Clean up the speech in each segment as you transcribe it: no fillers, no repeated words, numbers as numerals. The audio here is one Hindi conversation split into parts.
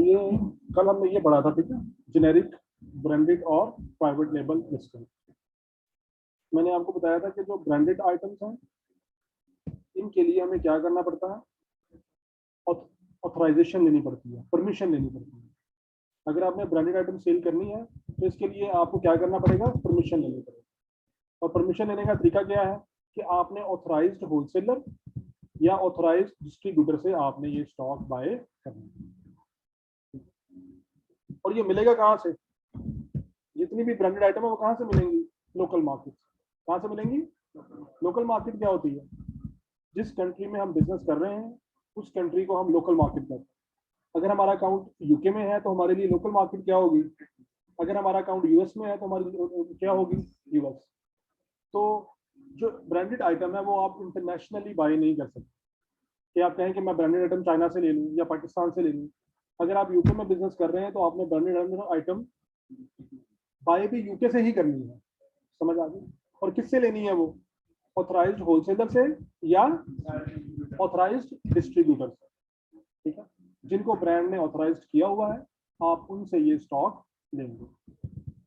तो ये कल हमने ये पढ़ा था, ठीक है, जेनेरिक, ब्रांडेड और प्राइवेट लेबल लिस्टिंग। मैंने आपको बताया था कि जो ब्रांडेड आइटम्स हैं इनके लिए हमें क्या करना पड़ता है, ऑथराइजेशन लेनी पड़ती है, परमिशन लेनी पड़ती है। अगर आपने ब्रांडेड आइटम सेल करनी है तो इसके लिए आपको क्या करना पड़ेगा, परमिशन लेनी पड़ेगी। और परमिशन लेने का तरीका क्या है कि आपने ऑथराइज्ड होलसेलर या ऑथराइज्ड डिस्ट्रीब्यूटर से आपने ये स्टॉक बाय करना है। और ये मिलेगा कहाँ से, जितनी भी ब्रांडेड आइटम है वो कहाँ से मिलेंगी, लोकल मार्केट। कहाँ से मिलेंगी, लोकल मार्केट क्या होती है, जिस कंट्री में हम बिजनेस कर रहे हैं उस कंट्री को हम लोकल मार्केट कहते हैं। अगर हमारा अकाउंट यूके में है तो हमारे लिए लोकल मार्केट क्या होगी, अगर हमारा अकाउंट यूएस में है तो हमारी क्या होगी, यूएस। तो जो ब्रांडेड आइटम है वो आप इंटरनेशनली बाय नहीं कर सकते कि आप कहें कि मैं ब्रांडेड आइटम चाइना से ले लूँ या पाकिस्तान से ले लूँ। अगर आप यूके में बिजनेस कर रहे हैं तो आपने ब्रांडेड आइटम बाय भी यूके से ही करनी है, समझ आ गई। और किससे लेनी है वो, ऑथराइज्ड होलसेलर से या ऑथराइज्ड डिस्ट्रीब्यूटर से, ठीक है, जिनको ब्रांड ने ऑथराइज किया हुआ है आप उनसे ये स्टॉक लेंगे।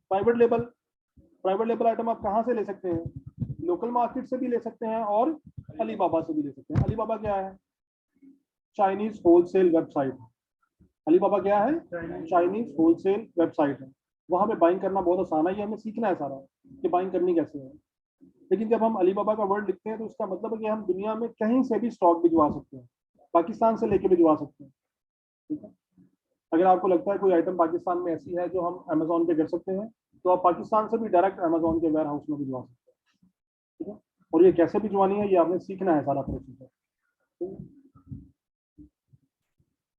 Private label, private label item आप कहाँ से ले सकते हैं, लोकल मार्केट से भी ले सकते हैं और अलीबाबा से भी ले सकते हैं। अलीबाबा क्या है, चाइनीज होलसेल वेबसाइट है। अलीबाबा क्या है, चाइनीज होलसेल वेबसाइट है। वहां पे बाइंग करना बहुत आसान है, ये हमें सीखना है सारा कि बाइंग करनी कैसे है। लेकिन जब हम अलीबाबा का वर्ड लिखते हैं तो इसका मतलब है कि हम दुनिया में कहीं से भी स्टॉक भिजवा सकते हैं, पाकिस्तान से लेके भिजवा सकते हैं, ठीक है। अगर आपको लगता है कोई आइटम पाकिस्तान में ऐसी है जो हम अमेजोन पे कर सकते हैं तो आप पाकिस्तान से भी डायरेक्ट अमेजोन के वेयर हाउस में भिजवा सकते हैं, ठीक है। और ये कैसे भिजवानी है ये आपने सीखना है सारा प्रोसीजर।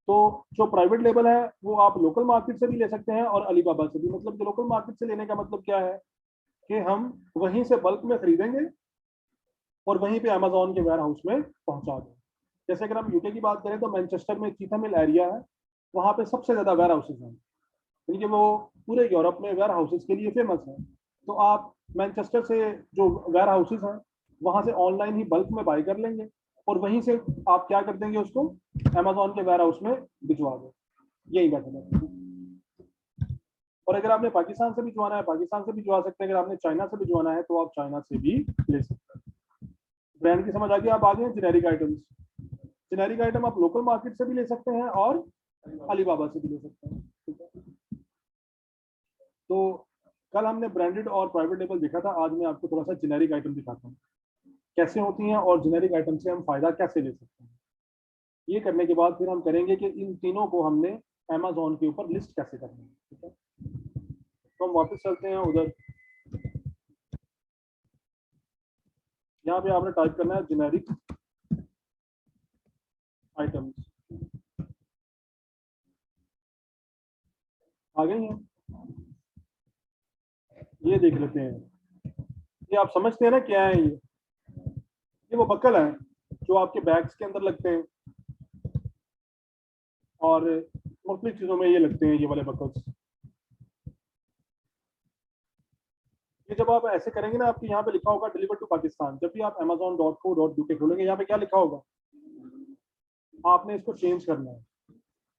तो जो प्राइवेट लेबल है वो आप लोकल मार्केट से भी ले सकते हैं और अलीबाबा से भी। मतलब जो लोकल मार्केट से लेने का मतलब क्या है कि हम वहीं से बल्क में खरीदेंगे और वहीं पे अमेजोन के वेयर हाउस में पहुंचा देंगे। जैसे अगर हम यूके की बात करें तो मैनचेस्टर में चीथा मिल एरिया है, वहाँ पे सबसे ज़्यादा वेयर हाउसेज हैं, यानी कि वो पूरे यूरोप में वेयर हाउसेज के लिए फेमस है। तो आप मैनचेस्टर से जो वेयर हाउसेज हैं वहाँ से ऑनलाइन ही बल्क में बाई कर लेंगे और वहीं से आप क्या कर देंगे, उसको अमेजोन के वेयर हाउस में भिजवा दो। यही मेथड है। और अगर आपने पाकिस्तान से भिजवाना है पाकिस्तान से भिजवा सकते हैं, अगर आपने चाइना से भिजवाना है तो आप चाइना से भी ले सकते हैं। ब्रांड की समझ आ गई। आप आ गए जेनेरिक आइटम्स। जेनेरिक आइटम आप लोकल मार्केट से भी ले सकते हैं और अलीबाबा से भी ले सकते हैं, ठीक है। तो कल हमने ब्रांडेड और प्राइवेट लेबल देखा था, आज मैं आपको थोड़ा सा जेनेरिक आइटम दिखाता हूँ कैसे होती हैं और जेनेरिक आइटम से हम फायदा कैसे ले सकते हैं। ये करने के बाद फिर हम करेंगे कि इन तीनों को हमने अमेजोन के ऊपर लिस्ट कैसे करना है, ठीक है। तो हम वापस चलते हैं उधर, यहाँ पे आपने टाइप करना है जेनेरिक आइटम्स। आ गई हैं, ये देख लेते हैं। ये आप समझते हैं ना क्या है ये वो बक्कल है जो आपके बैग्स के अंदर लगते हैं और मुख्तलिफ चीज़ों में ये लगते हैं, ये वाले बक्कल्स। ये जब आप ऐसे करेंगे ना, आपके यहाँ पे लिखा होगा डिलीवर टू पाकिस्तान। जब भी आप amazon.co.uk खोलेंगे यहाँ पे क्या लिखा होगा, आपने इसको चेंज करना है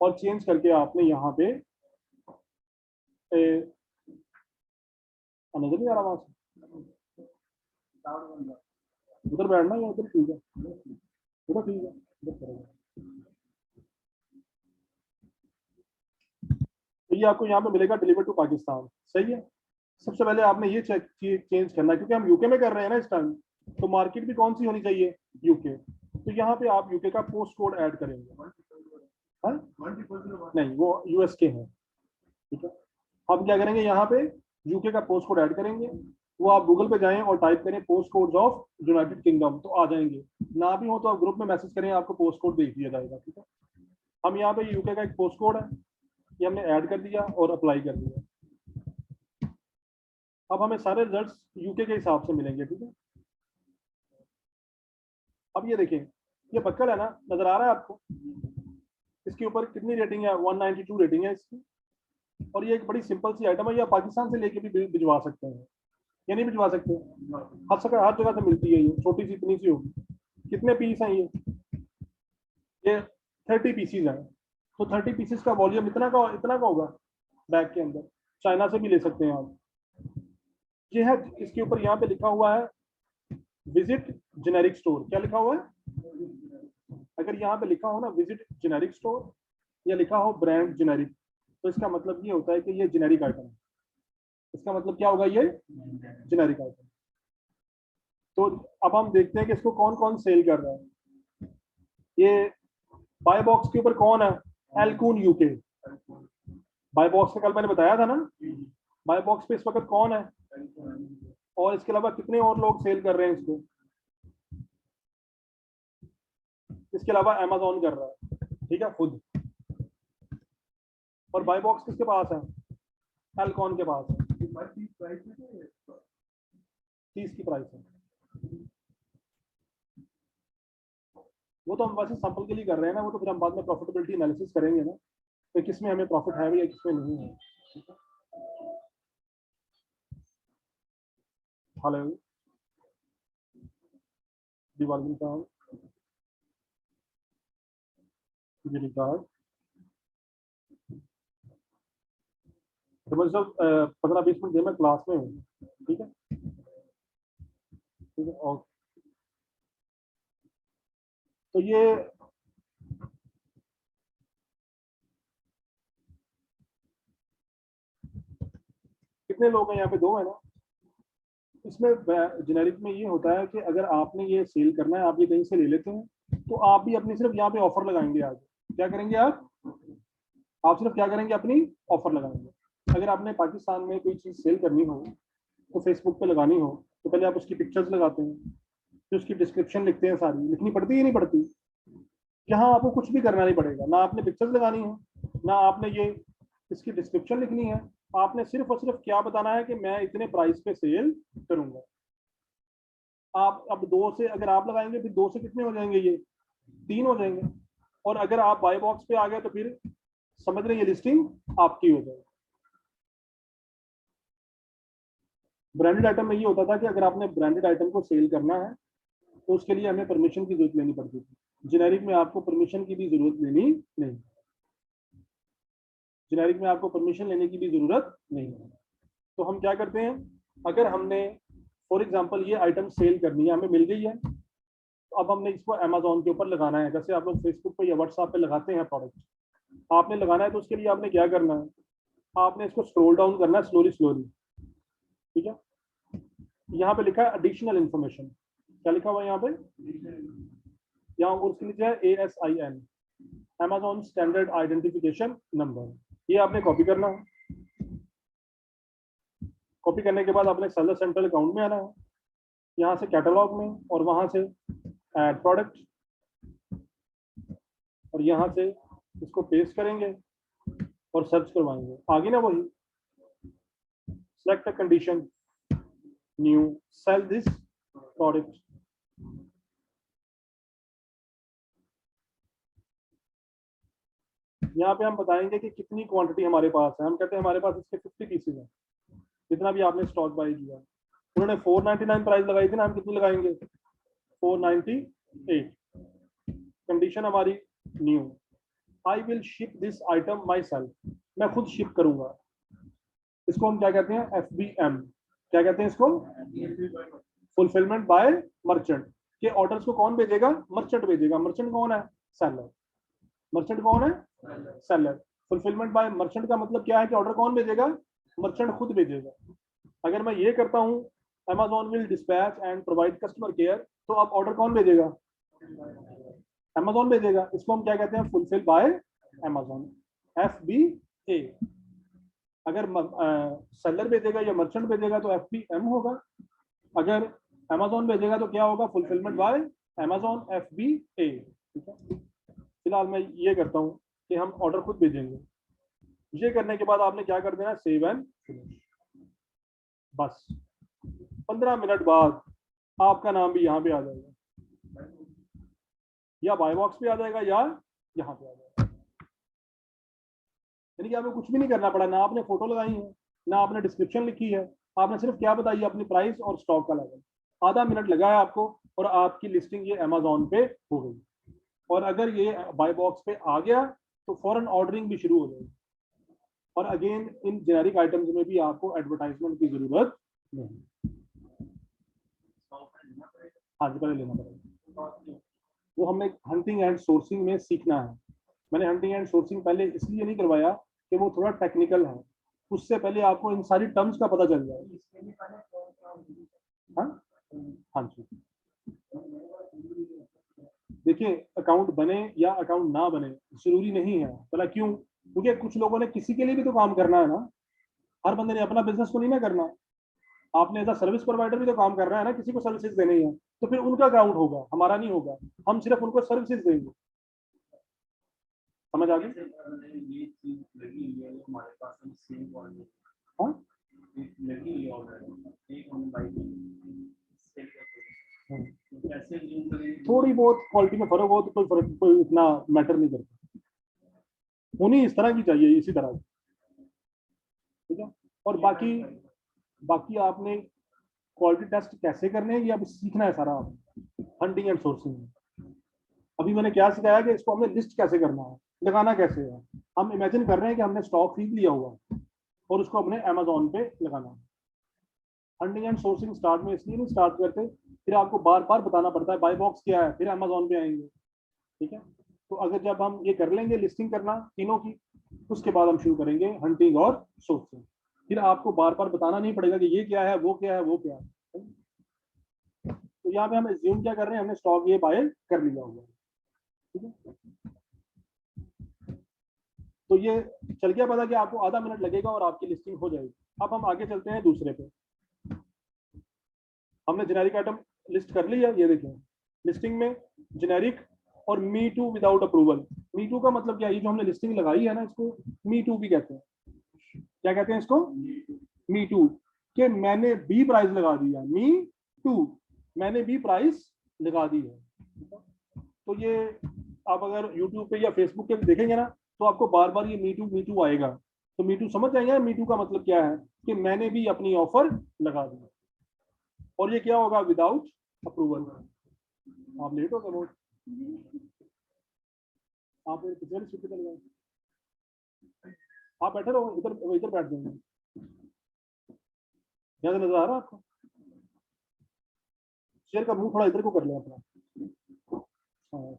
और चेंज करके आपने यहाँ पे नजर नहीं आ रहा वहां से, उधर बैठना या उधर, ठीक है उधर, ठीक है उधर करेंगे। तो ये आपको यहाँ पे मिलेगा डिलीवर टू पाकिस्तान, सही है। सबसे पहले आपने ये चेंज करना है क्योंकि हम यूके में कर रहे हैं ना इस टाइम, तो मार्केट भी कौन सी होनी चाहिए, यूके। तो यहाँ पे आप यूके का पोस्ट कोड ऐड करेंगे। हाँ? नहीं, वो यूएस के हैं, ठीक है। हम क्या करेंगे, यहाँ पे यूके का पोस्ट कोड ऐड करेंगे। वो आप गूगल पे जाएं और टाइप करें post code of United kingdom, तो आ जाएंगे। ना भी हो तो आप ग्रुप में मैसेज करें, आपको पोस्ट कोड भेज दिया जाएगा, ठीक है। हम यहाँ पे यूके का एक पोस्ट कोड है, ये हमने ऐड कर दिया और अप्लाई कर दिया। अब हमें सारे रिजल्ट्स यूके के हिसाब से मिलेंगे, ठीक है। अब ये देखें, ये बक्कल है ना, नजर आ रहा है आपको, इसके ऊपर कितनी रेटिंग है, 192 रेटिंग है इसकी। और ये एक बड़ी सिंपल सी आइटम है, ये आप पाकिस्तान से लेके भी भिजवा सकते हैं, या नहीं भिजवा सकते, हर जगह से मिलती है। ये छोटी सी इतनी सी होगी। कितने पीस हैं ये 30 पीसीज हैं, तो 30 पीसेस का वॉल्यूम इतना का होगा बैग के अंदर। चाइना से भी ले सकते हैं आप। ये है, इसके ऊपर यहाँ पे लिखा हुआ है विजिट जेनेरिक स्टोर। क्या लिखा हुआ है? अगर यहाँ पे लिखा हो ना विजिट जेनेरिक स्टोर या लिखा हो ब्रांड जेनेरिक, तो इसका मतलब ये होता है कि ये जेनेरिक आइटम है। इसका मतलब क्या होगा? ये जेनेरिक आइटम। तो अब हम देखते हैं कि इसको कौन कौन सेल कर रहा है। ये बाय बॉक्स के ऊपर कौन है? एल्कून यूके। बाय बॉक्स का कल मैंने बताया था ना। बाय बॉक्स पे इस वक्त कौन है? और इसके अलावा कितने और लोग सेल कर रहे हैं इसको? इसके अलावा अमेजोन कर रहा है, ठीक है, खुद। और बाय बॉक्स किसके पास है? एल्कॉन के पास है। 30 की प्राइस है। वो तो हम वैसे सैंपल के लिए कर रहे हैं ना, वो तो फिर हम बाद में प्रॉफिटेबिलिटी एनालिसिस करेंगे ना, तो किसमें हमें प्रॉफिट है या किसमें नहीं है। हेलो दिवाली का जी रिकॉर्ड तो मैं सब 15-20 मिनट दे मैं क्लास में हूँ, ठीक है ठीक है। और तो ये कितने लोग हैं यहाँ पे? 2 है ना। इसमें जेनेरिक में ये होता है कि अगर आपने ये सेल करना है, आप ये कहीं से ले लेते हैं, तो आप भी अपनी सिर्फ यहाँ पे ऑफर लगाएंगे। आज क्या करेंगे आप सिर्फ क्या करेंगे? अपनी ऑफर लगाएंगे। अगर आपने पाकिस्तान में कोई चीज़ सेल करनी हो तो फेसबुक पे लगानी हो, तो पहले आप उसकी पिक्चर्स लगाते हैं, फिर उसकी डिस्क्रिप्शन लिखते हैं। सारी लिखनी पड़ती है नहीं पड़ती? यहाँ आपको कुछ भी करना नहीं पड़ेगा, ना आपने पिक्चर्स लगानी है, ना आपने ये इसकी डिस्क्रिप्शन लिखनी है। आपने सिर्फ और सिर्फ क्या बताना है कि मैं इतने प्राइस पे सेल करूंगा। आप अब 2 से अगर आप लगाएंगे, फिर 2 से कितने हो जाएंगे? ये 3 हो जाएंगे। और अगर आप बाय बॉक्स पे आ गए तो फिर समझ रहे, ये लिस्टिंग आपकी हो जाएगी। ब्रांडेड आइटम में ये होता था कि अगर आपने ब्रांडेड आइटम को सेल करना है तो उसके लिए हमें परमिशन की जरूरत लेनी पड़ती थी। जेनेरिक में आपको परमिशन की भी जरूरत लेनी नहीं। जेनेरिक में आपको परमिशन लेने की भी जरूरत नहीं है। तो हम क्या करते हैं, अगर हमने फॉर एग्जांपल ये आइटम सेल करनी है, हमें मिल गई है, तो अब हमने इसको अमेजोन के ऊपर लगाना है। जैसे आप लोग फेसबुक पे या व्हाट्सएप पे लगाते हैं प्रोडक्ट, आपने लगाना है, तो उसके लिए आपने क्या करना है? आपने इसको स्क्रॉल डाउन करना है स्लोली स्लोली, ठीक है। यहाँ पे लिखा है एडिशनल इन्फॉर्मेशन। क्या लिखा हुआ है यहाँ पे? यहाँ उसके नीचे है ASIN, Amazon standard identification number. ये आपने कॉपी करना है। कॉपी करने के बाद आपने सेलर सेंट्रल अकाउंट में आना है, यहाँ से कैटलॉग में, और वहां से ऐड प्रोडक्ट, और यहाँ से इसको पेस्ट करेंगे और सर्च करवाएंगे। आगे ना वही select condition new sell this product. यहाँ पे हम बताएंगे कि कितनी क्वांटिटी हमारे पास है। हम कहते हैं हमारे पास इसके 50 पीसेज हैं, जितना भी आपने स्टॉक बाई किया। उन्होंने 499 प्राइस लगाई थी ना, हम कितनी लगाएंगे? 498। कंडीशन हमारी new, I will ship this item my self, मैं खुद शिप करूंगा। इसको हम क्या कहते हैं? FBM। क्या कहते हैं इसको? Fulfilment bye merchant. के ऑर्डर्स को कौन भेजेगा? मर्चेंट भेजेगा। मर्चेंट कौन है? सेलर। मर्चेंट कौन है? सेलर। फुलफिलमेंट बाय मर्चेंट का मतलब क्या है कि ऑर्डर कौन भेजेगा? मर्चेंट खुद भेजेगा। अगर मैं ये करता हूँ Amazon will dispatch and provide customer care, तो अब ऑर्डर कौन भेजेगा? Amazon भेजेगा। इसको हम क्या कहते हैं? Fulfil bye Amazon, FBA। अगर सेलर भेजेगा या मर्चेंट भेजेगा तो FBM होगा। अगर Amazon भेजेगा तो क्या होगा? Fulfilment bye Amazon, FBA। ठीक है। फिलहाल मैं ये करता हूँ कि हम ऑर्डर खुद भेजेंगे। ये करने के बाद आपने क्या कर देना? Save and finish. बस 15 मिनट बाद आपका नाम भी यहाँ पे आ जाएगा, या बाय बॉक्स पे आ जाएगा, या यहाँ पे आ जाएगा। यानी कि आपको कुछ भी नहीं करना पड़ा। ना आपने फोटो लगाई है, ना आपने डिस्क्रिप्शन लिखी है। आपने सिर्फ क्या बताई? अपनी प्राइस और स्टॉक का लेवल। आधा मिनट लगा है आपको, और आपकी लिस्टिंग ये Amazon पे हो गई। और अगर ये बाय बॉक्स पे आ गया तो फॉरन ऑर्डरिंग भी शुरू हो जाएगी। और अगेन इन जेनेरिक आइटम्स में भी आपको एडवर्टाइजमेंट की जरूरत नहीं। हाँ जी, पहले लेना पड़ेगा। वो हमें हंटिंग एंड सोर्सिंग में सीखना है। मैंने हंटिंग एंड सोर्सिंग पहले इसलिए नहीं करवाया कि वो थोड़ा टेक्निकल है, उससे पहले आपको इन सारी टर्म्स का पता चल जाए। हाँ हाँ जी, देखिए अकाउंट बने या अकाउंट ना बने जरूरी नहीं है। भला क्यों? क्योंकि कुछ लोगों ने किसी के लिए भी तो काम करना है ना, हर बंदे ने अपना बिजनेस को नहीं ना करना। आपने एज अ सर्विस प्रोवाइडर भी तो काम कर रहा है ना, किसी को सर्विसेज देनी है, तो फिर उनका अकाउंट होगा, हमारा नहीं होगा। हम सिर्फ उनको सर्विसेज देंगे। समझ आ गई? हाँ थोड़ी बहुत क्वालिटी में फर्क हो तो कोई फर्क, कोई इतना मैटर नहीं करता। उन्हीं इस तरह की चाहिए, इसी तरह की। ठीक है। और बाकी बाकी आपने क्वालिटी टेस्ट कैसे करने हैं ये अब सीखना है सारा हंटिंग एंड सोर्सिंग में। अभी मैंने क्या सिखाया कि इसको हमने लिस्ट कैसे करना है, लगाना कैसे है। हम इमेजिन कर रहे हैं कि हमने स्टॉक खरीद लिया हुआ और उसको अपने अमेजोन पे लगाना है। हंटिंग एंड सोर्सिंग स्टार्ट में इसलिए नहीं स्टार्ट करते, फिर आपको बार बार बताना पड़ता है बाय बॉक्स क्या है, फिर अमेजोन पे आएंगे। ठीक है। तो अगर जब हम ये कर लेंगे लिस्टिंग करना तीनों की, उसके बाद हम शुरू करेंगे हंटिंग और सोर्सिंग। फिर आपको बार बार बताना नहीं पड़ेगा कि ये क्या है, वो क्या है, वो क्या है। तो यहाँ पे हम एज्यूम क्या कर रहे हैं, हमने स्टॉक ये बाय कर लिया हुआ है। ठीक है। तो ये चल गया पता कि आपको आधा मिनट लगेगा और आपकी लिस्टिंग हो जाएगी। अब हम आगे चलते हैं दूसरे पे। हमने जेनेरिक आइटम लिस्ट कर ली है, ये देखें लिस्टिंग में जेनेरिक और me too without approval. Me too का मतलब क्या है? ये जो हमने लिस्टिंग लगाई है ना, इसको मी टू भी कहते हैं। क्या कहते हैं इसको? Me too. कि मैंने बी प्राइस लगा दिया, मी टू, मैंने बी प्राइस लगा दी है। तो ये आप अगर यूट्यूब पे या फेसबुक पे देखेंगे ना, तो आपको बार बार ये मी टू आएगा। तो मी टू समझ जाएंगे मी टू का मतलब क्या है, कि मैंने भी अपनी ऑफर लगा दी। और ये क्या होगा? Without approval. आप लेट हो गए बहुत, आप पिछले सीट चले गए। आप बैठे रहो, इधर इधर बैठ जाएंगे। ज़्यादा नजर आ रहा है आपको? शेयर का मुंह थोड़ा इधर को कर लें अपना। हाँ,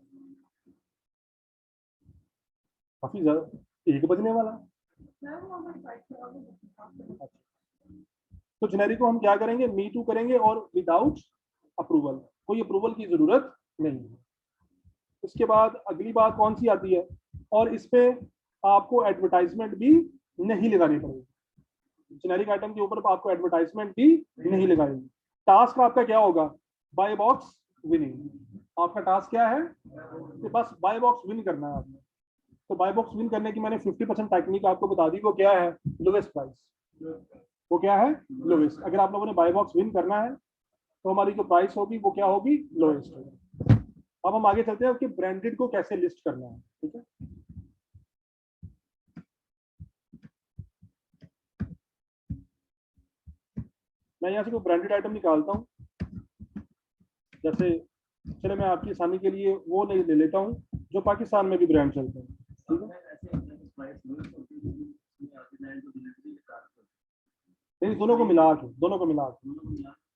काफी ज्यादा 1 बजने वाला। तो जेनेरिक को हम क्या करेंगे? मी टू करेंगे और विदाउट अप्रूवल, कोई अप्रूवल की जरूरत नहीं है। उसके बाद अगली बात कौन सी आती है? और इस पे आपको एडवर्टाइजमेंट भी नहीं लगानी पड़ेगी। जेनेरिक आइटम के ऊपर आपको एडवर्टाइजमेंट भी नहीं लगाएगी। टास्क आपका क्या होगा? Buy box winning. आपका टास्क क्या है? कि बस बाय बॉक्स विन करना है आपने। तो बाय बॉक्स विन करने की मैंने 50% टेक्निक आपको बता दी। वो क्या है? Lowest price. वो क्या है? लोवेस्ट। अगर आप लोगों ने बाय बॉक्स विन करना है तो हमारी जो प्राइस होगी वो क्या होगी? लोएस्ट होगी। अब हम आगे चलते हैं कि ब्रांडेड को कैसे लिस्ट करना है। ठीक है। मैं यहाँ से कोई ब्रांडेड आइटम निकालता हूँ। जैसे चलो मैं आपकी आसानी के लिए वो नहीं ले लेता हूँ जो पाकिस्तान में भी ब्रांड चलते हैं। ठीक है। नहीं, दोनों को मिला के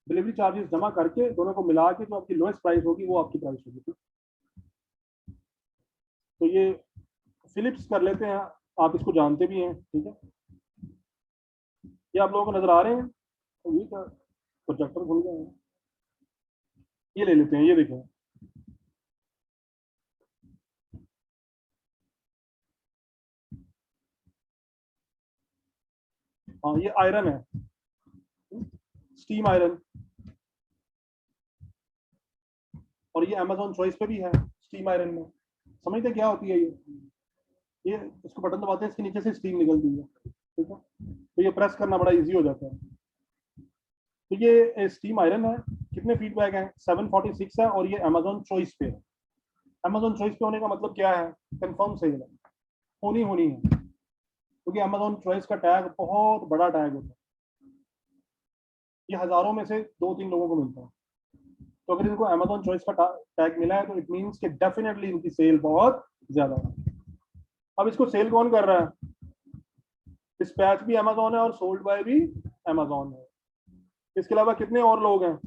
डिलीवरी चार्जेस जमा करके दोनों को मिला के जो आपकी लोएस्ट प्राइस होगी वो आपकी प्राइस होगी। तो ये फिलिप्स कर लेते हैं, आप इसको जानते भी हैं। ठीक है। ये आप लोगों को नजर आ रहे हैं? तो ये क्या प्रोजेक्टर भूल गए हैं। ये ले लेते हैं, ये देखें। हाँ ये आयरन है, स्टीम आयरन। और ये अमेजोन चॉइस पे भी है स्टीम आयरन में। समझते क्या होती है ये इसको बटन दबाते हैं, इसके नीचे से स्टीम निकलती है। ठीक है। तो ये प्रेस करना बड़ा इजी हो जाता है। तो ये स्टीम आयरन है। कितने फीडबैक हैं? 746 है और ये अमेजोन चॉइस पे है। अमेजोन चॉइस पे होने का मतलब क्या है? कंफर्म सेल है, होनी है। क्योंकि अमेजोन चॉइस का टैग बहुत बड़ा टैग होता है। ये हजारों में से 2-3 लोगों को मिलता है। तो अगर इनको अमेजोन चॉइस का टैग मिला है तो इट मींस कि डेफिनेटली इनकी सेल बहुत ज्यादा है। अब इसको सेल कौन कर रहा है? डिस्पैच भी अमेजोन है और सोल्ड बाय भी अमेजोन है। इसके अलावा कितने और लोग हैं?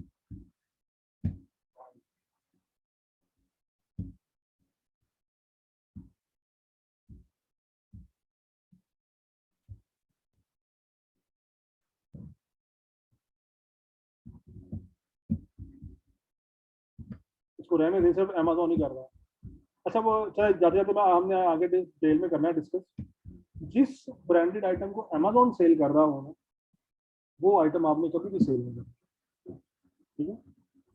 इसको रहने दें, सिर्फ अमेजोन ही कर रहा है। अच्छा वो चाहे जाते जाते मैं हमने आगे डिटेल में करना है डिस्कस। जिस ब्रांडेड आइटम को अमेजोन सेल कर रहा हो ना, वो आइटम आपने कभी भी सेल नहीं करना। ठीक है?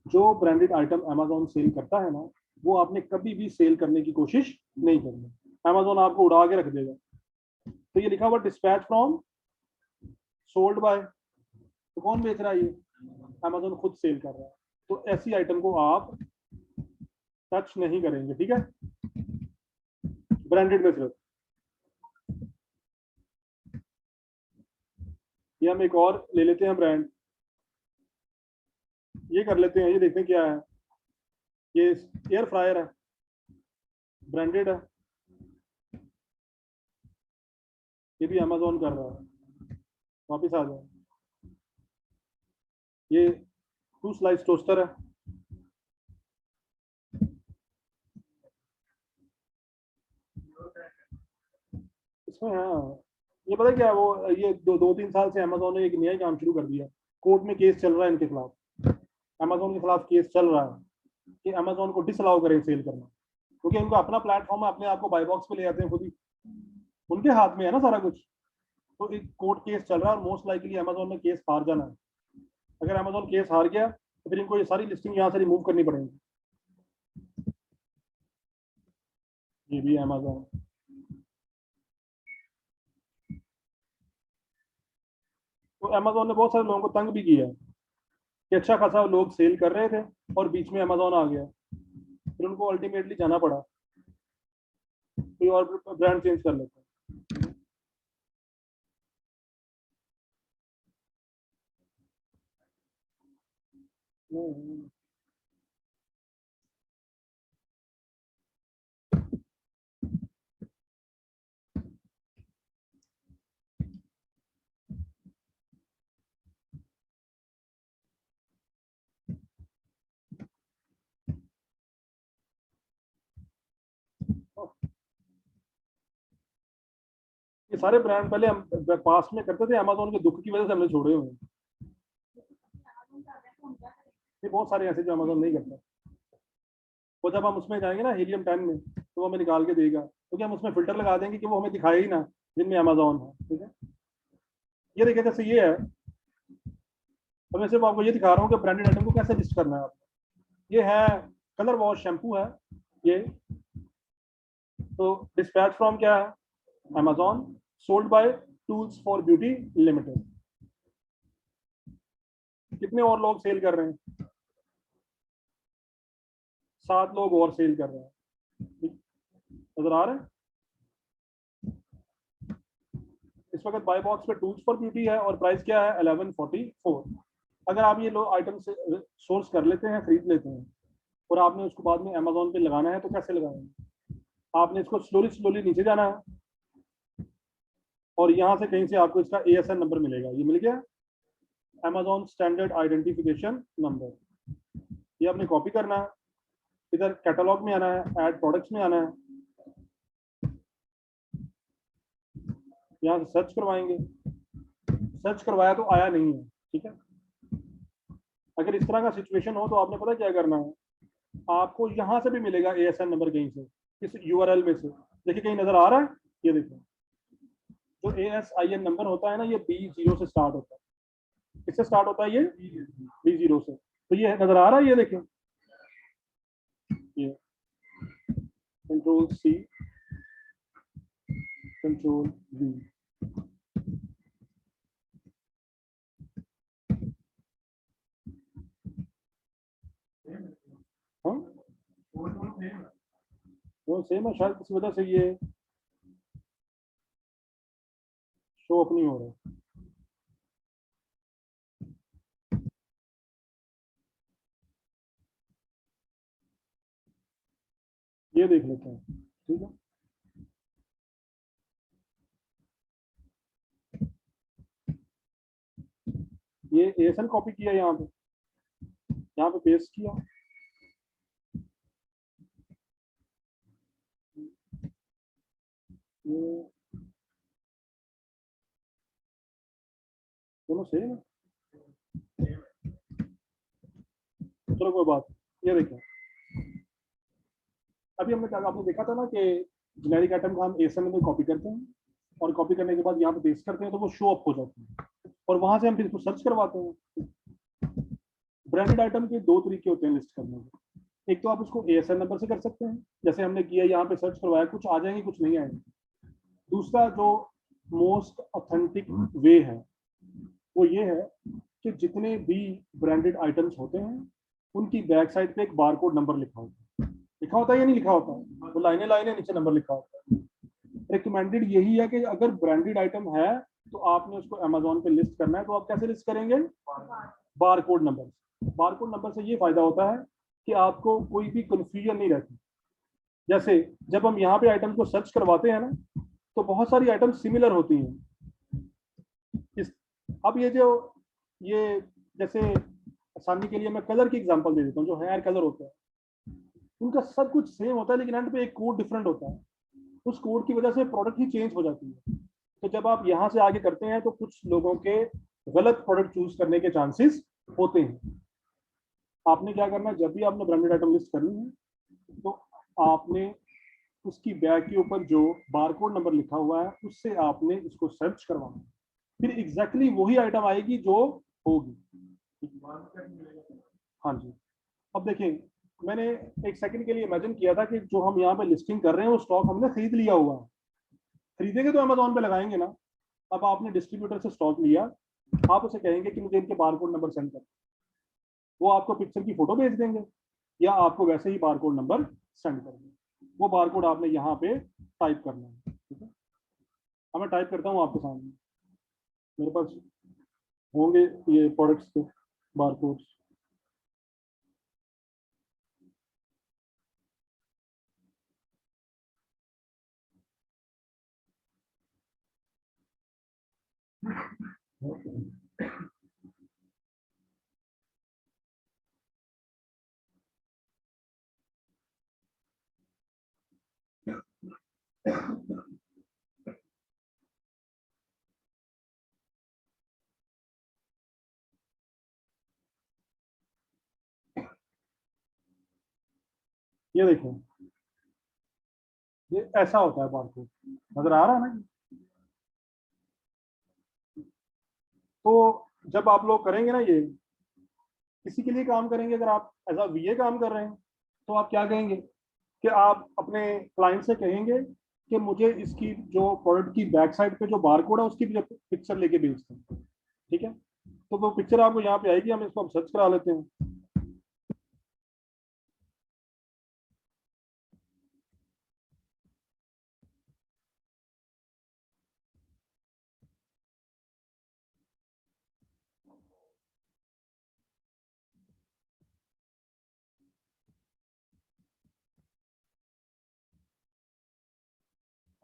जो ब्रांडेड आइटम अमेजोन सेल करता है ना, वो आपने कभी भी सेल करने की कोशिश नहीं करनी। अमेजोन आपको उड़ा के रख देगा। तो ये लिखा हुआ डिस्पैच फ्रॉम सोल्ड बाय, तो कौन बेच रहा है? ये अमेजोन खुद सेल कर रहा है। तो ऐसी आइटम को आप टच नहीं करेंगे। ठीक है? ब्रांडेड में सिर्फ। ये हम एक और ले लेते हैं ब्रांड, ये कर लेते हैं, ये देखते हैं क्या है। ये एयर फ्रायर है, ब्रांडेड है, ये भी अमेजोन कर रहा है। वापिस आ जाए। ये 2 स्लाइस टोस्टर है, इसमें हाँ, ये पता है क्या है, वो ये 2-3 साल से अमेजोन ने एक नया ही काम शुरू कर दिया। कोर्ट में केस चल रहा है इनके खिलाफ, अमेजोन के खिलाफ केस चल रहा है कि अमेजोन को डिसअलाउ करें सेल करना, क्योंकि उनका अपना प्लेटफॉर्म है, अपने आप को बाई बॉक्स पे ले जाते हैं खुद ही, उनके हाथ में है ना सारा कुछ। तो एक कोर्ट केस चल रहा है और मोस्ट लाइकली अमेजोन ने केस हार जाना है। अगर अमेजोन केस हार गया तो फिर इनको ये सारी लिस्टिंग यहाँ से रिमूव करनी पड़ेगी। ये भी अमेजोन। तो अमेजोन ने बहुत सारे लोगों को तंग भी किया है कि अच्छा खासा लोग सेल कर रहे थे और बीच में अमेजोन आ गया, फिर उनको अल्टीमेटली जाना पड़ा, कोई और ब्रांड चेंज कर लेते हैं। ये सारे ब्रांड पहले हम पास में करते थे, अमेजोन के दुख की वजह से हमने छोड़े हुए हैं। ये बहुत सारे ऐसे जो अमेजोन नहीं करता। वो जब हम उसमें जाएंगे ना हीलियम 10 में, तो वो हमें निकाल के देगा, क्योंकि हम उसमें फिल्टर लगा देंगे कि वो हमें दिखाए ही ना जिनमें अमेजोन है। ठीक है? ये देखिए जैसे ये है, तो मैं सिर्फ आपको ये दिखा रहा हूँ कि ब्रांडेड आइटम को कैसे लिस्ट करना है आपको। ये है कलर वॉश शैम्पू है ये। तो डिस्पैच फ्रॉम क्या है? Amazon, sold by tools for beauty limited. कितने और लोग सेल कर रहे हैं? 7 लोग और सेल कर रहे हैं। नजर आ रहे हैं? इस वक्त बाय बॉक्स पे टूल्स फॉर ब्यूटी है और प्राइस क्या है? 1144। अगर आप ये लो आइटम से सोर्स कर लेते हैं, खरीद लेते हैं, और आपने उसको बाद में अमेजोन पे लगाना है, तो कैसे लगाएंगे? आपने इसको स्लोली स्लोली नीचे जाना है और यहाँ से कहीं से आपको इसका ASN नंबर मिलेगा। ये मिल गया, अमेजोन स्टैंडर्ड आइडेंटिफिकेशन नंबर। ये आपने कॉपी करना है, इधर कैटलॉग में आना है, ऐड प्रोडक्ट्स में आना है, यहाँ से सर्च करवाएंगे। सर्च करवाया तो आया नहीं है। ठीक है? अगर इस तरह का सिचुएशन हो तो आपने पता क्या करना है, आपको यहाँ से भी मिलेगा ASN नंबर कहीं से, इस URL में से। देखिए कहीं नजर आ रहा है? ये देखिए, जो ASIN नंबर होता है ना, ये B0 से स्टार्ट होता है। किससे स्टार्ट होता है? ये B0 से। तो ये नजर आ रहा है? ये देखिए, ये Control C, Control V। हाँ, वो सेम है, शायद किसी वजह से ये शो अप नहीं हो रहा। ये देख लेते हैं। ठीक है? ये ASN कॉपी किया, यहाँ पे पेस्ट किया, ये दोनों सेम है। चलो कोई बात, ये देखिए अभी आपने देखा था ना कि जेनेरिक आइटम को हम ASN में कॉपी करते हैं और कॉपी करने के बाद यहाँ पे पेस्ट करते हैं तो वो शो अप हो जाती है और वहां से हम फिर इसको सर्च करवाते हैं। ब्रांडेड आइटम के दो तरीके होते हैं लिस्ट करने के। एक तो आप उसको ASN नंबर से कर सकते हैं, जैसे हमने किया, यहाँ पे सर्च करवाया, कुछ आ जाएंगे कुछ नहीं आएंगे। दूसरा जो मोस्ट ऑथेंटिक वे है वो ये है कि जितने भी ब्रांडेड आइटम्स होते हैं उनकी बैक साइड पे एक बारकोड नंबर लिखा होता है या नहीं लिखा होता है, तो लाइनें लाइनें नीचे नंबर लिखा होता है। रिकमेंडेड यही है कि अगर ब्रांडेड आइटम है तो आपने उसको अमेजोन पे लिस्ट करना है, तो आप कैसे लिस्ट करेंगे? बारकोड नंबर से। बारकोड नंबर से ये फायदा होता है कि आपको कोई भी कंफ्यूजन नहीं रहती। जैसे जब हम यहाँ पे आइटम को सर्च करवाते हैं ना, तो बहुत सारी आइटम सिमिलर होती हैं। अब ये जैसे आसानी के लिए मैं कलर की एग्जांपल दे देता हूँ। जो हेयर कलर होता है उनका सब कुछ सेम होता है, लेकिन एंड पे एक कोड डिफरेंट होता है। उस कोड की वजह से प्रोडक्ट ही चेंज हो जाती है। तो जब आप यहाँ से आगे करते हैं तो कुछ लोगों के गलत प्रोडक्ट चूज करने के चांसेस होते हैं। आपने क्या करना है, जब भी आपने ब्रांडेड आइटम लिस्ट करनी है तो आपने उसकी बैग के ऊपर जो बारकोड नंबर लिखा हुआ है उससे आपने इसको सर्च करवाना, फिर एग्जैक्टली वही आइटम आएगी जो होगी। हाँ जी। अब देखें, मैंने एक सेकंड के लिए इमेजिन किया था कि जो हम यहाँ पे लिस्टिंग कर रहे हैं वो स्टॉक हमने खरीद लिया हुआ है। खरीदेंगे तो अमेजोन पे लगाएंगे ना। अब आपने डिस्ट्रीब्यूटर से स्टॉक लिया, आप उसे कहेंगे कि मुझे इनके बारकोड नंबर सेंड कर, वो आपको पिक्चर की फोटो भेज देंगे या आपको वैसे ही बारकोड नंबर सेंड कर देंगे। वो बारकोड आपने यहाँ पे टाइप करना है, ठीक है। अब मैं टाइप करता हूँ आपके सामने, मेरे पास होंगे ये प्रोडक्ट्स के बारकोड्स। ये देखो, ये ऐसा होता है बारकोड, नजर आ रहा है ना। तो जब आप लोग करेंगे ना, ये किसी के लिए काम करेंगे, अगर आप एज अ VA काम कर रहे हैं तो आप क्या कहेंगे कि आप अपने क्लाइंट से कहेंगे कि मुझे इसकी जो प्रोडक्ट की बैक साइड पे जो बारकोड है उसकी पिक्चर लेके भेज दें, ठीक है। तो वो पिक्चर आपको यहाँ पे आएगी, हम इसको सर्च करा लेते हैं।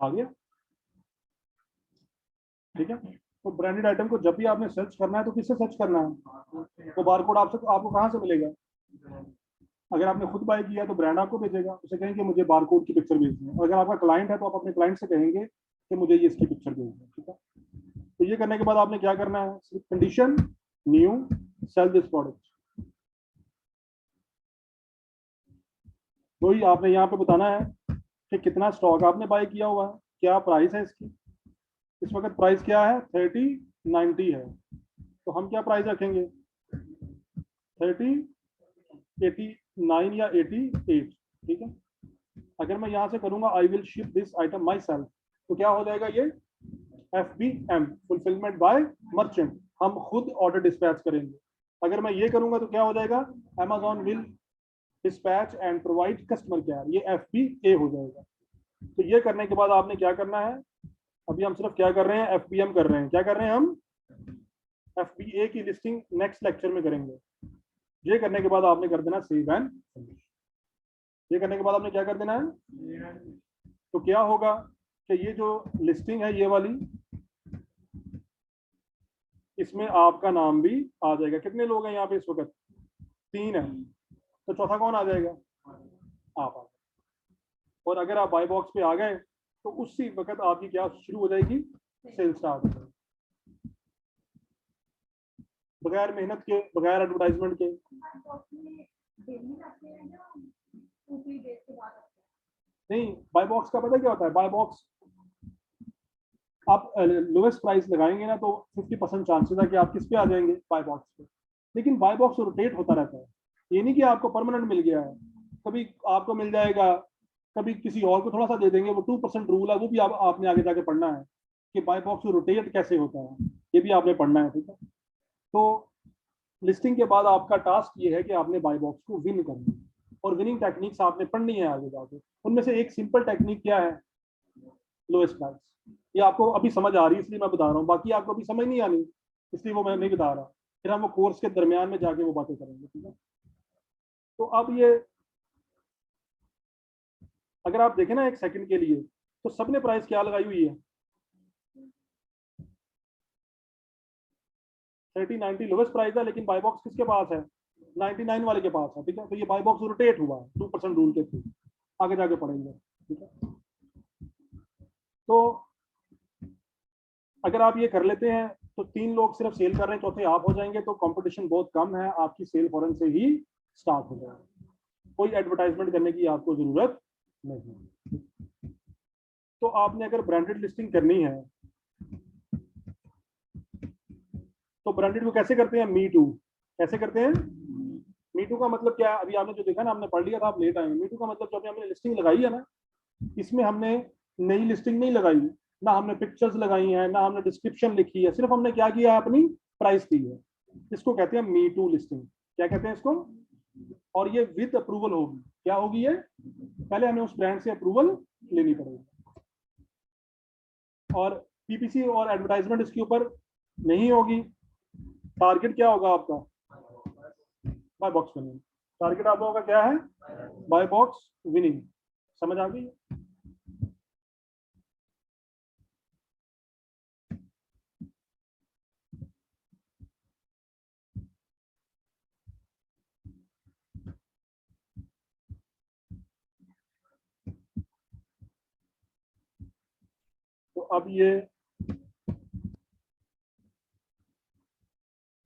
आ गया, ठीक है। तो ब्रांडेड आइटम को जब भी आपने सर्च करना है तो किससे सर्च करना है? तो बारकोड आपको कहाँ से मिलेगा? अगर आपने खुद बाय किया तो ब्रांड आपको भेजेगा, उसे कहेंगे मुझे बारकोड की पिक्चर भेजनी है। और अगर आपका क्लाइंट है तो आप अपने क्लाइंट से कहेंगे कि मुझे ये इसकी पिक्चर भेजना है, ठीक है। तो ये करने के बाद आपने क्या करना है, condition new sell this product, वही आपने यहाँ पे बताना है कि कितना स्टॉक आपने बाय किया हुआ है, क्या प्राइस है इसकी। इस वक्त प्राइस क्या है, 3090 है, तो हम क्या प्राइस रखेंगे, 3089 या 88, ठीक है। अगर मैं यहाँ से करूंगा I will ship this item my self, तो क्या हो जाएगा, ये FBM फुलफिलमेंट बाय मर्चेंट, हम खुद ऑर्डर डिस्पैच करेंगे। अगर मैं ये करूंगा तो क्या हो जाएगा, Amazon will dispatch and provide customer care, ये FBA हो जाएगा। तो ये करने के बाद आपने क्या करना है, अभी हम सिर्फ क्या कर रहे हैं, FBM कर रहे हैं। क्या कर रहे हैं हम, FBA की लिस्टिंग नेक्स्ट लेक्चर में करेंगे। ये करने के बाद आपने कर देना सेव एंड फिनिश। ये करने के बाद आपने क्या कर देना है, तो क्या होगा कि ये जो लिस्टिंग है ये वाली, इसमें आपका नाम भी आ जाएगा। कितने लोग हैं यहाँ पे इस वक्त? 3 है, तो चौथा कौन आ जाएगा? आप आ जाए। और अगर आप बाय बॉक्स पे आ गए तो उसी वक्त आपकी क्या शुरू हो जाएगी? सेल स्टार्ट हो जाएगी, बगैर मेहनत के, बगैर एडवर्टाइजमेंट के। नहीं, बाय बॉक्स का पता क्या होता है? बाय बॉक्स आप लोएस्ट प्राइस लगाएंगे ना तो 50% चांसेस है कि आप किस पे आ जाएंगे? बाय बॉक्स पे। लेकिन बाय बॉक्स रोटेट होता रहता है, ये नहीं कि आपको परमानेंट मिल गया है। कभी आपको मिल जाएगा, कभी किसी और को थोड़ा सा दे देंगे। वो 2% रूल है, वो भी आपने आगे जाके पढ़ना है कि बाय बॉक्स रोटेट कैसे होता है, ये भी आपने पढ़ना है, ठीक है। तो लिस्टिंग के बाद आपका टास्क ये है कि आपने बाय बॉक्स को विन करना है, और विनिंग टेक्निक्स आपने पढ़नी है आगे जाके। उनमें से एक सिंपल टेक्निक क्या है? Lowest price. ये आपको अभी समझ आ रही है इसलिए मैं बता रहा हूँ, बाकी आपको अभी समझ नहीं आनी इसलिए वो मैं नहीं बता रहा। फिर हम वो कोर्स के दरमियान में जाके वो बातें करेंगे, ठीक है। तो अब ये अगर आप देखें ना एक सेकंड के लिए, तो सबने प्राइस क्या लगाई हुई है? 30-90 लोवेस्ट प्राइस है, लेकिन बाय बॉक्स किसके पास है? 99 वाले के पास है, ठीक है। तो ये बाय बॉक्स रोटेट हुआ है 2% रूल के थ्रू, आगे जाके पढ़ेंगे, ठीक है। तो अगर आप ये कर लेते हैं तो 3 लोग सिर्फ सेल कर रहे हैं, चौथे आप हो जाएंगे, तो कंपटीशन बहुत कम है, आपकी सेल फौरन से ही स्टार्ट हो जाएगी। कोई एडवर्टाइजमेंट करने की आपको जरूरत नहीं। तो आपने अगर ब्रांडेड लिस्टिंग करनी है तो ब्रांडेड को कैसे करते हैं? Me too. कैसे करते हैं? मी टू का मतलब क्या है? अभी आपने जो देखा ना, हमने पढ़ लिया था, आप लेट आए। मी टू का मतलब जो अभी हमने लिस्टिंग लगाई है ना, इसमें हमने नई लिस्टिंग नहीं लगाई, ना हमने पिक्चर्स लगाई हैं, ना हमने डिस्क्रिप्शन लिखी है, सिर्फ हमने क्या किया है? अपनी प्राइस दी है। इसको कहते हैं मी टू लिस्टिंग। क्या कहते हैं इसको? और ये विद अप्रूवल होगी। क्या होगी ये? पहले हमें उस ब्रांड से अप्रूवल लेनी पड़ेगी, और पीपीसी और एडवर्टाइजमेंट इसके ऊपर नहीं होगी। टारगेट क्या होगा आपका? Bye box winning. टारगेट आप लोगों का क्या है? Buy box winning. समझ आ गई? तो अब ये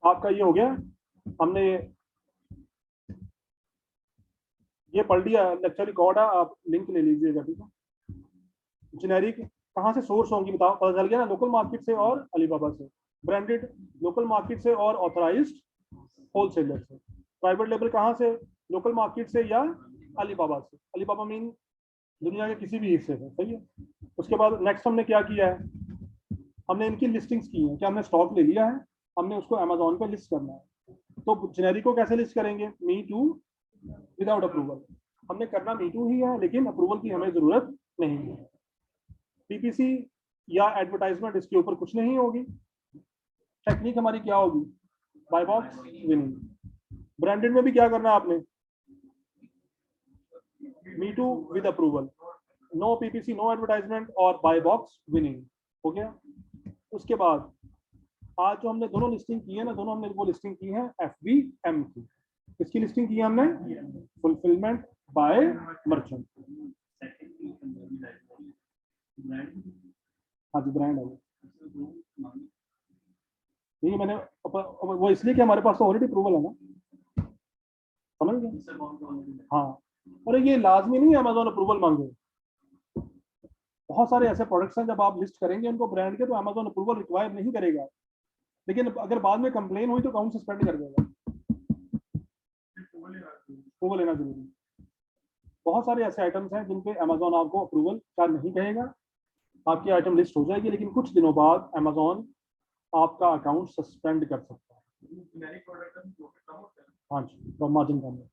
आपका ये हो गया। हमने ये पढ़ लिया, लेक्चर रिकॉर्ड है, आप लिंक ले लीजिएगा, ठीक है। जेनेरिक कहाँ से सोर्स होंगी बताओ? पता चल गया ना, लोकल मार्केट से और अलीबाबा से। ब्रांडेड लोकल मार्केट से और ऑथराइज्ड होलसेलर से। प्राइवेट लेबल कहाँ से? लोकल मार्केट से या अलीबाबा से। अलीबाबा मीन दुनिया के किसी भी हिस्से से, सही है। उसके बाद नेक्स्ट हमने क्या किया है? हमने इनकी लिस्टिंग्स की है। क्या हमने स्टॉक ले लिया है? हमने उसको अमेजोन पे लिस्ट करना है। तो जेनेरिक को कैसे लिस्ट करेंगे? Me too without approval. हमने करना मी टू ही है, लेकिन अप्रूवल की हमें जरूरत नहीं है। पीपीसी या एडवर्टाइजमेंट इसके ऊपर कुछ नहीं होगी। टेक्निक हमारी क्या होगी? Bye box winning. ब्रांडेड में भी क्या करना है आपने? Me too with approval, no PPC, no advertisement, और बाय बॉक्स विनिंग। हो गया। उसके बाद आज जो हमने दोनों लिस्टिंग की है ना, दोनों हमने वो लिस्टिंग की है FBM की। इसकी लिस्टिंग की है हमने फुलफिलमेंट बाय मर्चेंट। हाँ जी, ब्रांड है नहीं, मैंने वो इसलिए कि हमारे पास तो ऑलरेडी अप्रूवल है ना, समझ गए? हाँ, और ये लाजमी नहीं है अमेजोन अप्रूवल मांगे। बहुत सारे ऐसे प्रोडक्ट्स हैं जब आप लिस्ट करेंगे उनको ब्रांड के, तो अमेजोन अप्रूवल रिक्वायर नहीं करेगा, लेकिन अगर बाद में कंप्लेन हुई तो अकाउंट सस्पेंड कर देगा। अप्रूवल लेना जरूरी। बहुत सारे ऐसे आइटम्स हैं जिन पे अमेजोन आपको अप्रूवल का नहीं कहेगा, आपकी आइटम लिस्ट हो जाएगी, लेकिन कुछ दिनों बाद अमेजोन आपका अकाउंट सस्पेंड कर सकता है। हाँ जी, तो मार्जिन कम है।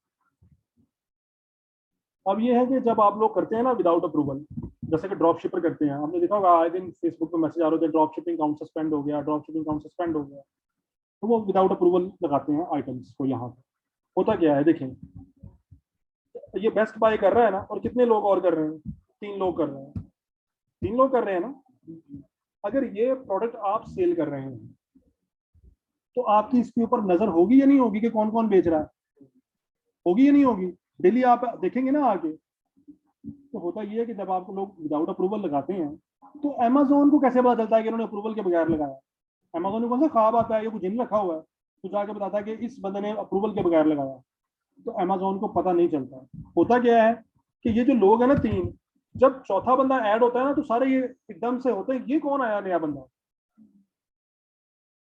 अब ये है कि जब आप लोग करते हैं ना विदाउट अप्रूवल, जैसे कि ड्रॉप शिपर करते हैं, आपने देखा होगा आए दिन फेसबुक पे मैसेज आ रहे थे, ड्रॉप शिपिंग अकाउंट सस्पेंड हो गया, ड्रॉप शिपिंग अकाउंट सस्पेंड हो गया। तो वो विदाउट अप्रूवल लगाते हैं आइटम्स को। यहाँ पे होता क्या है देखें, ये बेस्ट बाय कर रहा है ना, और कितने लोग और कर रहे हैं? 3 लोग कर रहे हैं। 3 लोग कर रहे हैं ना। अगर ये प्रोडक्ट आप सेल कर रहे हैं तो आपकी इसके ऊपर नजर होगी या नहीं होगी कि कौन कौन बेच रहा है? होगी या नहीं होगी? डेली आप देखेंगे ना आके। तो होता ये है कि जब आपको लोग विदाउट अप्रूवल लगाते हैं, तो अमेजोन को कैसे पता चलता है कि उन्होंने अप्रूवल के बगैर लगाया? अमेजोन में कौन सा ख्वाब आता है, ये कुछ जिन रखा हुआ है तो जाके बताता है कि इस बंदे ने अप्रूवल के बगैर लगाया? तो अमेजोन को पता नहीं चलता। होता क्या है कि ये जो लोग हैं ना तीन, जब चौथा बंदा ऐड होता है ना तो सारे ये एकदम से होते हैं ये कौन आया नया बंदा।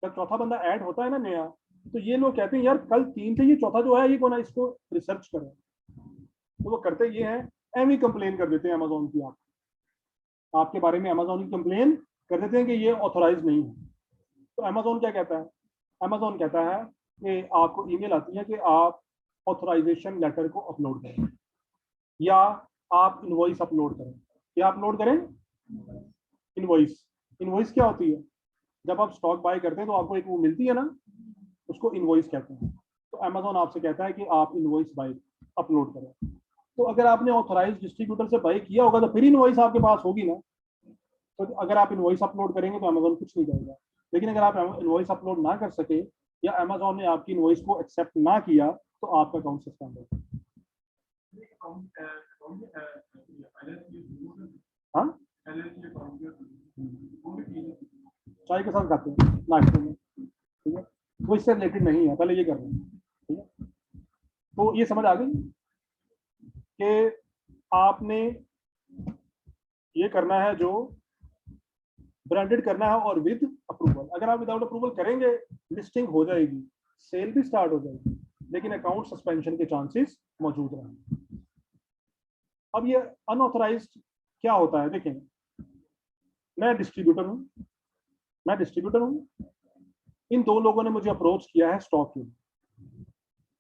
जब चौथा बंदा ऐड होता है ना नया, तो ये लोग कहते हैं यार कल तीन थे, ये चौथा जो आया ये कौन है, इसको रिसर्च करें। तो वो करते ये हैं, एवं कंप्लेन कर देते हैं अमेजोन की, आपके बारे में अमेजोन की कंप्लेन कर देते हैं कि ये ऑथोराइज नहीं है। तो अमेजोन क्या कहता है? अमेजोन कहता है कि आपको ईमेल आती है कि आप ऑथराइजेशन लेटर को अपलोड करें या आप इनवॉइस अपलोड करें। क्या अपलोड करें? इनवॉइस। इनवॉइस क्या होती है? जब आप स्टॉक बाय करते हैं तो आपको एक वो मिलती है ना, उसको इनवॉइस कहते हैं। तो अमेजोन आपसे कहता है कि आप इनवॉइस बाय अपलोड करें। तो अगर आपने ऑथराइज डिस्ट्रीब्यूटर से बाय किया होगा तो फिर इनवॉइस आपके पास होगी ना। तो अगर आप इनवॉइस अपलोड करेंगे तो अमेजोन कुछ नहीं करेगा। लेकिन अगर आप इनवॉइस अपलोड ना कर सके या अमेजोन ने आपकी इनवॉइस को एक्सेप्ट ना किया तो आपका अकाउंट सस्पेंड होगा। हाँ, चाय के साथ खाते हैं नाश्ते में, ठीक है? वो इससे रिलेटेड नहीं है, पहले ये कर रहे हैं, ठीक है? तो ये समझ आ गई कि आपने ये करना है जो ब्रांडेड करना है और विद अप्रूवल। अगर आप विदाउट अप्रूवल करेंगे, लिस्टिंग हो जाएगी, सेल भी स्टार्ट हो जाएगी, लेकिन अकाउंट सस्पेंशन के चांसेस मौजूद रहेंगे। अब ये अनऑथराइज्ड क्या होता है देखें। मैं डिस्ट्रीब्यूटर हूं, इन दो लोगों ने मुझे अप्रोच किया है स्टॉक के लिए,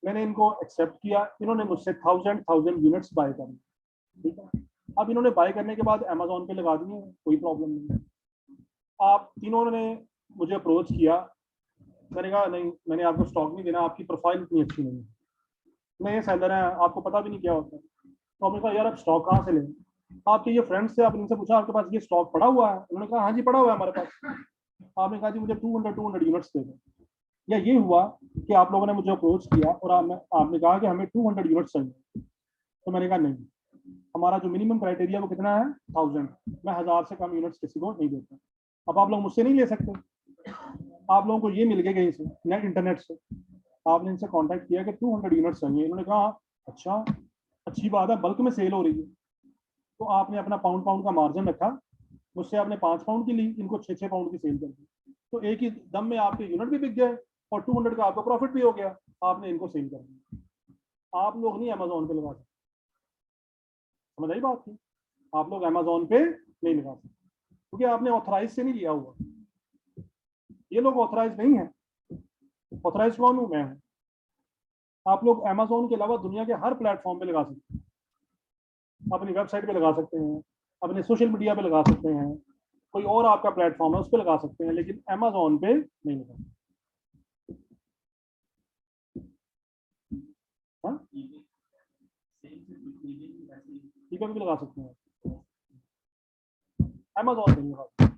मैंने इनको एक्सेप्ट किया, इन्होंने मुझसे 1000 यूनिट्स बाय करनी, ठीक है? अब इन्होंने बाय करने के बाद अमेजोन पे लगा दिए, कोई प्रॉब्लम नहीं है। आप तीनों ने मुझे अप्रोच किया, मैंने कहा नहीं, मैंने आपको स्टॉक नहीं देना, आपकी प्रोफाइल इतनी अच्छी नहीं है, नए सेलर हैं, आपको पता भी नहीं क्या होता है। तो आपने कहा यार आप स्टॉक कहाँ से लें? आपके ये फ्रेंड्स से, आपने इनसे पूछा आपके पास ये स्टॉक पड़ा हुआ है? उन्होंने कहा हाँ जी पड़ा हुआ है हमारे पास। आपने कहा जी मुझे 200 यूनिट्स दे दो। या ये हुआ कि आप लोगों ने मुझे अप्रोच किया और आपने कहा कि हमें 200 यूनिट्स चाहिए, तो मैंने कहा नहीं, हमारा जो मिनिमम क्राइटेरिया वो कितना है, 1000, मैं 1000 से कम यूनिट्स किसी को नहीं देता। अब आप लोग मुझसे नहीं ले सकते, आप लोगों को ये मिल गए कहीं से, नेट इंटरनेट से, आपने इनसे कांटेक्ट किया कि 200 यूनिट्स चाहिए, इन्होंने कहा अच्छा अच्छी बात है, बल्क में सेल हो रही है। तो आपने अपना पाउंड पाउंड का मार्जिन रखा, मुझसे आपने 5 पाउंड की ली, इनको 6 पाउंड की सेल कर दी, तो एक ही दम में आपके यूनिट भी बिक गए और 200 का आपका प्रॉफिट भी हो गया, आपने इनको सेल कर दिया। आप लोग नहीं अमेजोन पे लगा सकते, समझ आई बात की? आप लोग अमेजोन पे नहीं लगा सकते क्योंकि आपने ऑथराइज से नहीं लिया हुआ। ये लोग ऑथराइज नहीं है, ऑथराइज कौन हूं? मैं हूं। आप लोग अमेजोन के अलावा दुनिया के हर प्लेटफॉर्म पे लगा सकते हैं, अपनी वेबसाइट पे लगा सकते हैं, अपने सोशल मीडिया पे लगा सकते हैं, कोई और आपका प्लेटफॉर्म है उस पर लगा सकते हैं, लेकिन अमेजोन पे नहीं लगा सकते। हाँ, ईबे पे भी लगा सकते हैं, अमेजोन पे नहीं लगा सकते।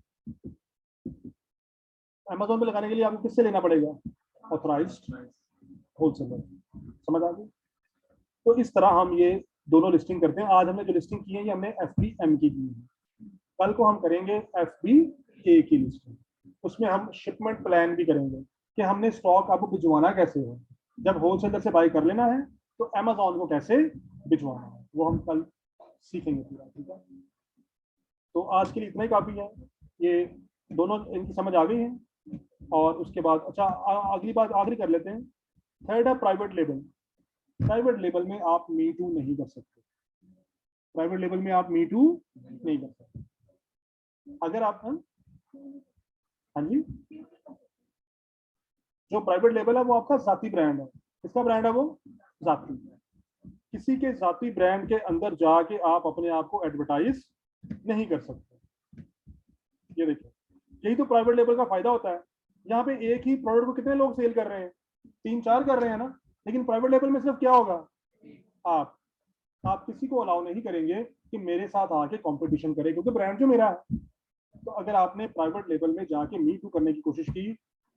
अमेजोन पे लगाने के लिए आपको किससे लेना पड़ेगा? Authorised wholesaler. समझ आ गई? तो इस तरह हम ये दोनों लिस्टिंग करते हैं। आज हमने जो लिस्टिंग की है ये हमने FBM की है, कल को हम करेंगे FBA की लिस्टिंग, उसमें हम शिपमेंट प्लान भी करेंगे कि हमने स्टॉक आपको भिजवाना कैसे है, जब होलसेलर से बाई कर लेना है तो अमेजोन को कैसे भिजवाना है, वो हम कल सीखेंगे पूरा, ठीक है? तो आज के लिए इतना ही काफ़ी है, ये दोनों इनकी समझ आ गई है। और उसके बाद अच्छा अगली बात आखिरी कर लेते हैं। थर्ड है प्राइवेट लेबल। प्राइवेट लेबल में आप मी टू नहीं कर सकते, प्राइवेट लेबल में आप मी टू नहीं कर सकते। अगर आप हाँ जी, जो प्राइवेट लेबल है वो आपका जाती ब्रांड है। किसका ब्रांड है वो? जाती। किसी के जाती ब्रांड के अंदर जाके आप अपने आप को एडवर्टाइज नहीं कर सकते। ये देखिए, यही तो प्राइवेट लेबल का फायदा होता है। यहाँ पे एक ही प्रोडक्ट को कितने लोग सेल कर रहे हैं? 3-4 कर रहे हैं ना, लेकिन प्राइवेट लेबल में सिर्फ क्या होगा, आप किसी को अलाउ नहीं करेंगे कि मेरे साथ आके कंपटीशन करे, क्योंकि ब्रांड जो मेरा है। तो अगर आपने प्राइवेट लेबल में जाके मी टू करने की कोशिश की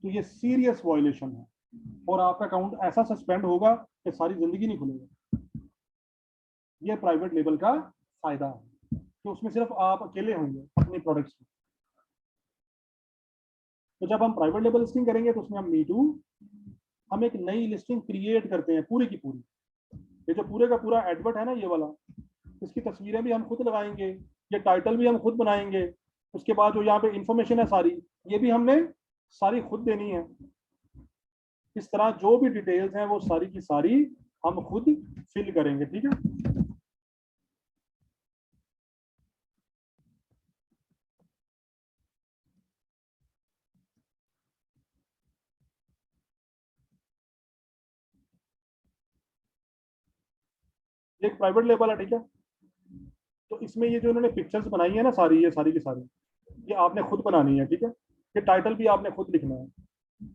तो ये सीरियस वायलेशन है और आपका अकाउंट ऐसा सस्पेंड होगा कि सारी जिंदगी नहीं खुलेगा। ये प्राइवेट लेबल का फायदा है कि उसमें सिर्फ आप अकेले होंगे अपने प्रोडक्ट्स में। तो जब हम प्राइवेट लेबल लिस्टिंग करेंगे तो उसमें हम मीटू हम एक नई लिस्टिंग क्रिएट करते हैं पूरी की पूरी। ये जो पूरे का पूरा एडवर्ट है ना ये वाला, इसकी तस्वीरें भी हम खुद लगाएंगे, ये टाइटल भी हम खुद बनाएंगे, उसके बाद जो यहाँ पे इंफॉर्मेशन है सारी ये भी हमने सारी खुद देनी है। इस तरह जो भी डिटेल्स हैं वो सारी की सारी हम खुद फिल करेंगे, ठीक है। एक प्राइवेट लेबल है, ठीक है। तो इसमें ये जो उन्होंने पिक्चर्स बनाई है ना सारी, ये सारी की सारी ये आपने खुद बनानी है, ठीक है। ये टाइटल भी आपने खुद लिखना है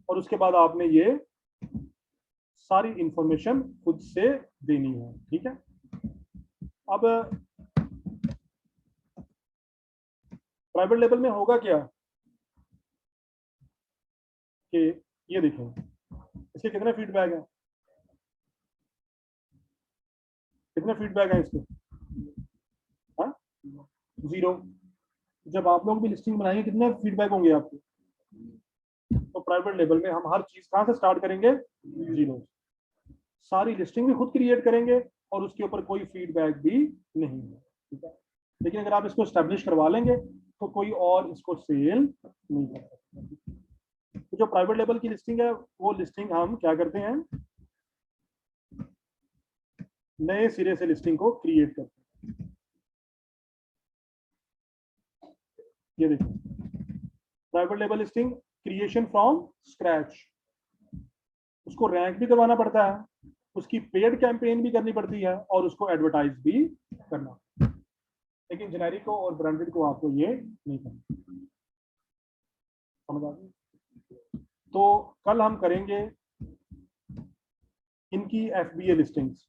और उसके बाद आपने ये सारी इंफॉर्मेशन खुद से देनी है, ठीक है। अब प्राइवेट लेबल में होगा क्या कि ये देखें इसके कितने फीडबैक है, कितने फीडबैक है इसके, हाँ 0। जब आप लोग भी लिस्टिंग बनाएंगे कितने फीडबैक होंगे आपके। तो प्राइवेट लेबल में हम हर चीज कहाँ से स्टार्ट करेंगे, 0। सारी लिस्टिंग भी खुद क्रिएट करेंगे और उसके ऊपर कोई फीडबैक भी नहीं है, ठीक है। लेकिन अगर आप इसको स्टैब्लिश करवा लेंगे तो कोई और इसको सेल नहीं कर सकता। तो जो प्राइवेट लेबल की लिस्टिंग है वो लिस्टिंग हम क्या करते हैं, नए सिरे से लिस्टिंग को क्रिएट करते हैं। ये देखिए private label listing creation from scratch, उसको रैंक भी करवाना पड़ता है, उसकी पेड कैंपेन भी करनी पड़ती है और उसको एडवर्टाइज भी करना, लेकिन जेनेरिक को और ब्रांडेड को आपको ये नहीं करना। समझ आ गई। तो कल हम करेंगे इनकी FBA लिस्टिंग्स,